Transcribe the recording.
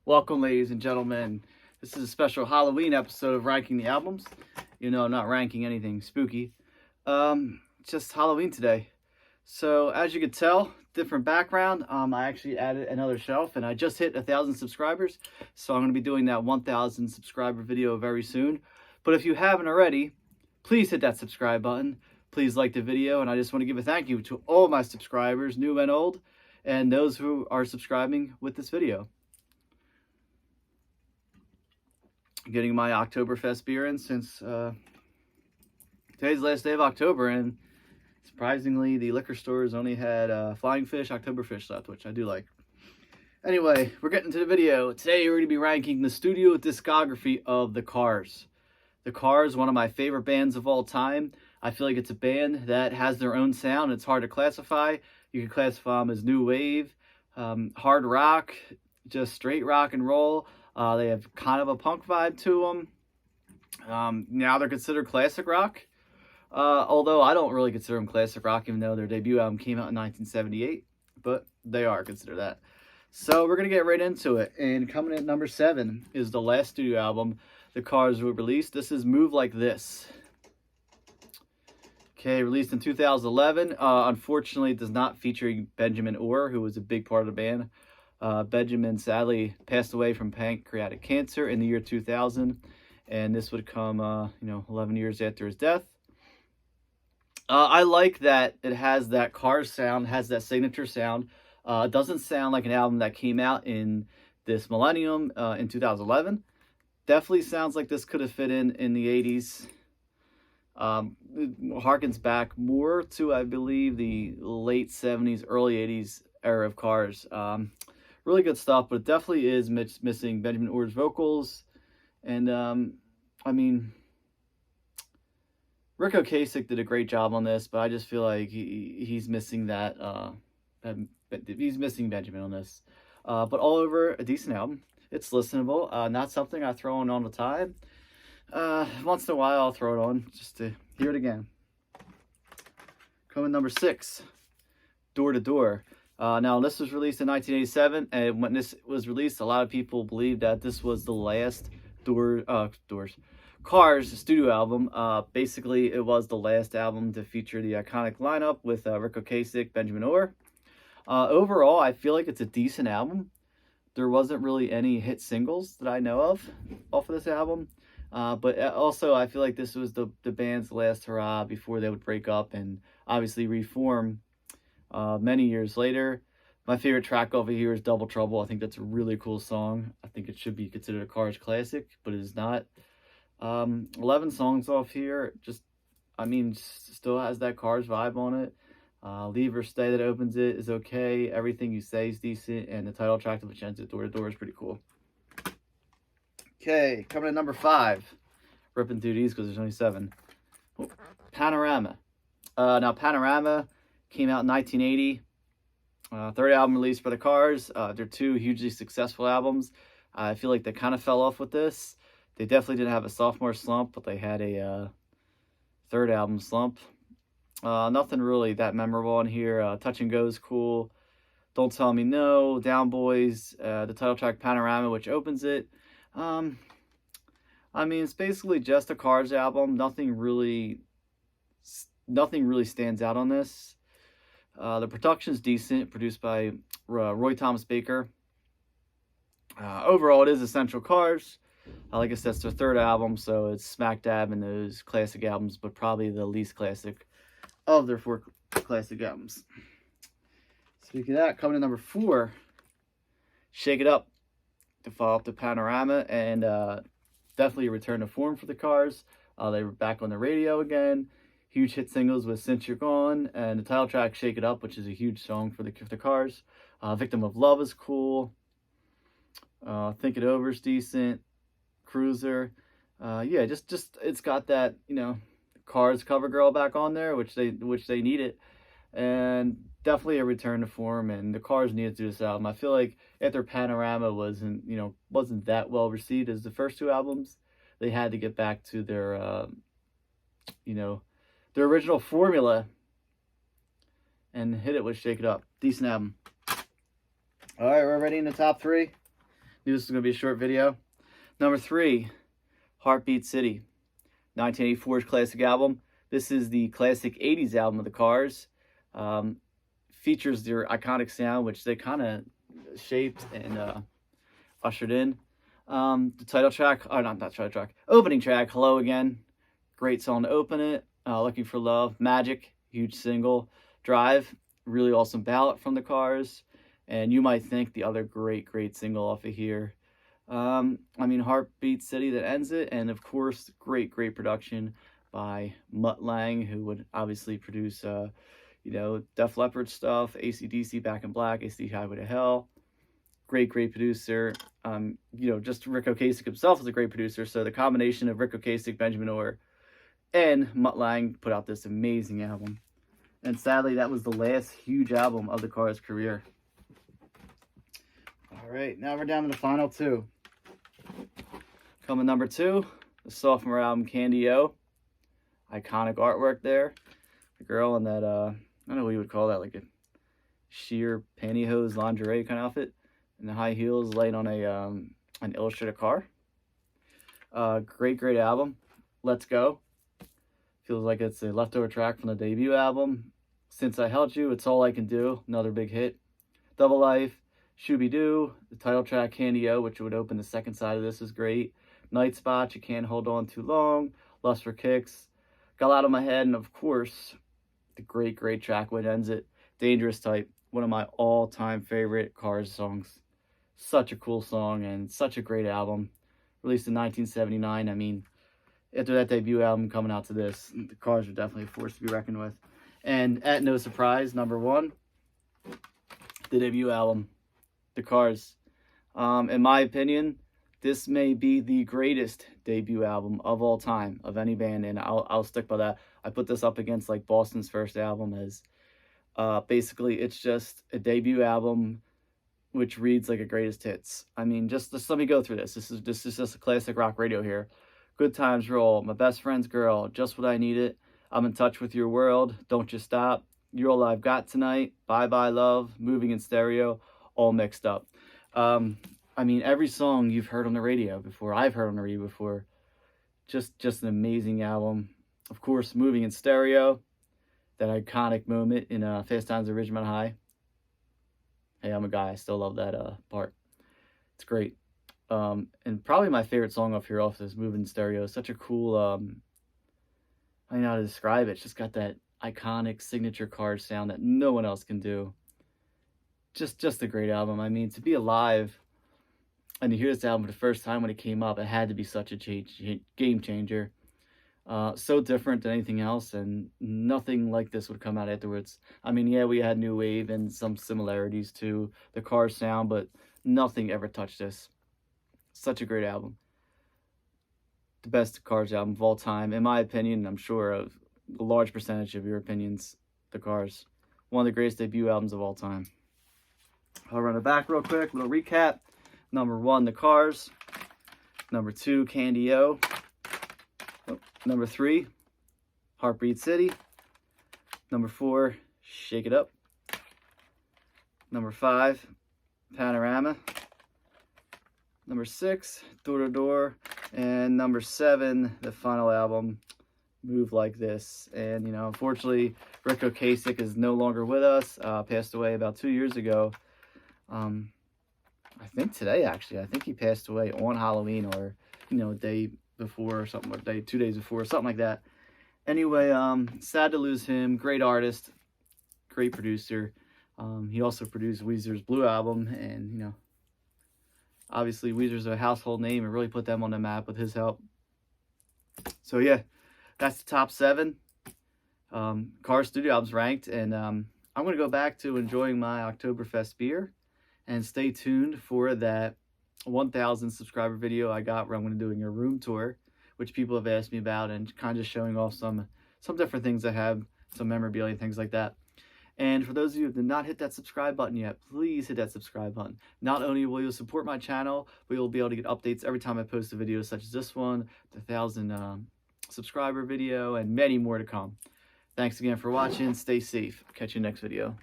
Welcome, ladies and gentlemen. This is a special Halloween episode of Ranking the Albums. You know, I'm not ranking anything spooky. It's just Halloween today. So, as you can tell, different background. I actually added another shelf, and I just hit 1,000 subscribers. So, I'm going to be doing that 1,000 subscriber video very soon. But if you haven't already, please hit that subscribe button. Please like the video, and I just want to give a thank you to all my subscribers, new and old, and those who are subscribing with this video. Getting my Oktoberfest beer in since today's the last day of October, and surprisingly the liquor stores only had Flying Fish Oktoberfish left, which I do like. Anyway, we're getting to the video. Today we're going to be ranking the studio discography of The Cars. The Cars, one of my favorite bands of all time. I feel like it's a band that has their own sound. It's hard to classify. You can classify them as new wave, hard rock, just straight rock and roll. They have kind of a punk vibe to them. Now they're considered classic rock. Although I don't really consider them classic rock, even though their debut album came out in 1978. But they are considered that. So we're going to get right into it. And coming in at number 7 is the last studio album The Cars would release. This is Move Like This. Okay, released in 2011. Unfortunately, it does not feature Benjamin Orr, who was a big part of the band. Benjamin sadly passed away from pancreatic cancer in the year 2000, and this would come, 11 years after his death. I like that it has that Cars sound, has that signature sound. It doesn't sound like an album that came out in this millennium in 2011. Definitely sounds like this could have fit in the 80s. It harkens back more to, I believe, the late 70s, early 80s era of Cars. Really good stuff, but it definitely is missing Benjamin Orr's vocals. And, Rick Ocasek did a great job on this, but I just feel like he's missing that. He's missing Benjamin on this. But all over, a decent album. It's listenable. Not something I throw on all the time. Once in a while, I'll throw it on just to hear it again. Coming number 6, Door to Door. Now, this was released in 1987, and when this was released, a lot of people believed that this was the last Cars studio album. Basically, it was the last album to feature the iconic lineup with Rick Ocasek, Benjamin Orr. Overall, I feel like it's a decent album. There wasn't really any hit singles that I know of off of this album. But also, I feel like this was the band's last hurrah before they would break up and obviously reform many years later. My favorite track over here is Double Trouble. I think that's a really cool song. I think it should be considered a Cars classic, but it is not. 11 songs off here. Still has that Cars vibe on it. Leave or Stay that opens it is okay. Everything You Say is decent. And the title track of Which Ends at Door to Door is pretty cool. Okay, coming at number 5. Ripping through these because there's only 7. Panorama. Now, Panorama came out in 1980. Third album released by the Cars. They're 2 hugely successful albums. I feel like they kind of fell off with this. They definitely didn't have a sophomore slump, but they had a third album slump. Nothing really that memorable in here. Touch and Go is cool. Don't Tell Me No, Down Boys, the title track Panorama, which opens it. It's basically just a Cars album. Nothing really stands out on this. The production's decent, produced by Roy Thomas Baker. Overall, it is essential Cars. Like I said, it's their third album, so it's smack dab in those classic albums, but probably the least classic of their 4 classic albums. Speaking of that, coming to number 4, Shake It Up, to follow up to Panorama, and definitely a return to form for the Cars. They were back on the radio again. Huge hit singles with Since You're Gone, and the title track Shake It Up, which is a huge song for the Cars. Victim of Love is cool. Think It Over is decent. Cruiser. Just it's got that, Cars cover girl back on there, which they needed. And definitely a return to form, and the Cars needed to do this album. I feel like after Panorama wasn't that well received as the first 2 albums, they had to get back to their their original formula and hit it with Shake It Up. Decent album. All right, we're ready in the top 3. Knew this was going to be a short video. Number 3, Heartbeat City, 1984's classic album. This is the classic 80s album of the Cars. Features their iconic sound, which they kind of shaped and ushered in. The title track, not title track, opening track, Hello Again. Great song to open it. Looking for Love, Magic, huge single. Drive, really awesome ballad from the Cars. And You Might Think, the other great single off of here. I mean, Heartbeat City that ends it. And of course, great production by Mutt Lange, who would obviously produce, you know, Def Leppard stuff, AC/DC, Back in Black, AC Highway to Hell. Great producer. You know, just Rick Ocasek himself is a great producer. So the combination of Rick Ocasek, Benjamin Orr, and Mutt Lange put out this amazing album. And sadly, that was the last huge album of the Cars' career. All right, now we're down to the final 2. Coming number 2, the sophomore album, Candy O. Iconic artwork there. The girl in that, I don't know what you would call that, like a sheer pantyhose lingerie kind of outfit. And the high heels laying on a an illustrated car. Great album. Let's Go. Feels like it's a leftover track from the debut album. Since I Held You, It's All I Can Do, another big hit. Double Life, Shooby Doo, the title track Candy O, which would open the second side of this, is great. Night Spot, You Can't Hold On Too Long, Lust for Kicks, Got Out of My Head, and of course, the great track which ends it, Dangerous Type, one of my all-time favorite Cars songs. Such a cool song and such a great album. Released in 1979. I mean, after that debut album coming out to this, the Cars are definitely a force to be reckoned with. And at no surprise, number 1, the debut album, the Cars. In my opinion, this may be the greatest debut album of all time of any band, and I'll stick by that. I put this up against like Boston's first album as basically it's just a debut album which reads like a greatest hits. I mean, just let me go through this. This is just a classic rock radio here. Good Times Roll, My Best Friend's Girl, Just What I Needed, I'm in Touch with Your World, Don't You Stop, You're All I've Got Tonight, Bye Bye Love, Moving in Stereo, all mixed up. I mean, every song you've heard on the radio before, I've heard on the radio before. Just an amazing album. Of course, Moving in Stereo, that iconic moment in Fast Times at Ridgemont High. Hey, I'm a guy, I still love that part. It's great. And probably my favorite song off here off this Moving in Stereo. Such a cool, I don't know how to describe it. It's just got that iconic signature Cars sound that no one else can do. Just a great album. I mean, to be alive and to hear this album for the first time when it came up, it had to be such a game changer. So different than anything else, and nothing like this would come out afterwards. I mean, yeah, we had New Wave and some similarities to the Cars sound, but nothing ever touched this. Such a great album. The best Cars album of all time, in my opinion. I'm sure of a large percentage of your opinions, the Cars. One of the greatest debut albums of all time. I'll run it back real quick, little recap. Number 1, the Cars. Number 2, Candy O. Number 3, Heartbeat City. Number 4, Shake It Up. Number 5, Panorama. Number 6, Door to Door. And number 7, the final album, Move Like This. And, you know, unfortunately, Rick Ocasek is no longer with us. Passed away about 2 years ago. I think today, actually. I think he passed away on Halloween, or, you know, a day before or something, or 2 days before, something like that. Anyway, sad to lose him. Great artist, great producer. He also produced Weezer's Blue album, and, you know, obviously Weezer's a household name and really put them on the map with his help. So yeah, that's the top 7 Cars studio albums ranked, and I'm going to go back to enjoying my Oktoberfest beer, and stay tuned for that 1,000 subscriber video I got where I'm going to be doing a room tour, which people have asked me about, and kind of showing off some different things I have, some memorabilia, things like that. And for those of you who did not hit that subscribe button yet, please hit that subscribe button. Not only will you support my channel, but you'll be able to get updates every time I post a video such as this one, the 1,000 subscriber video, and many more to come. Thanks again for watching. Stay safe. Catch you next video.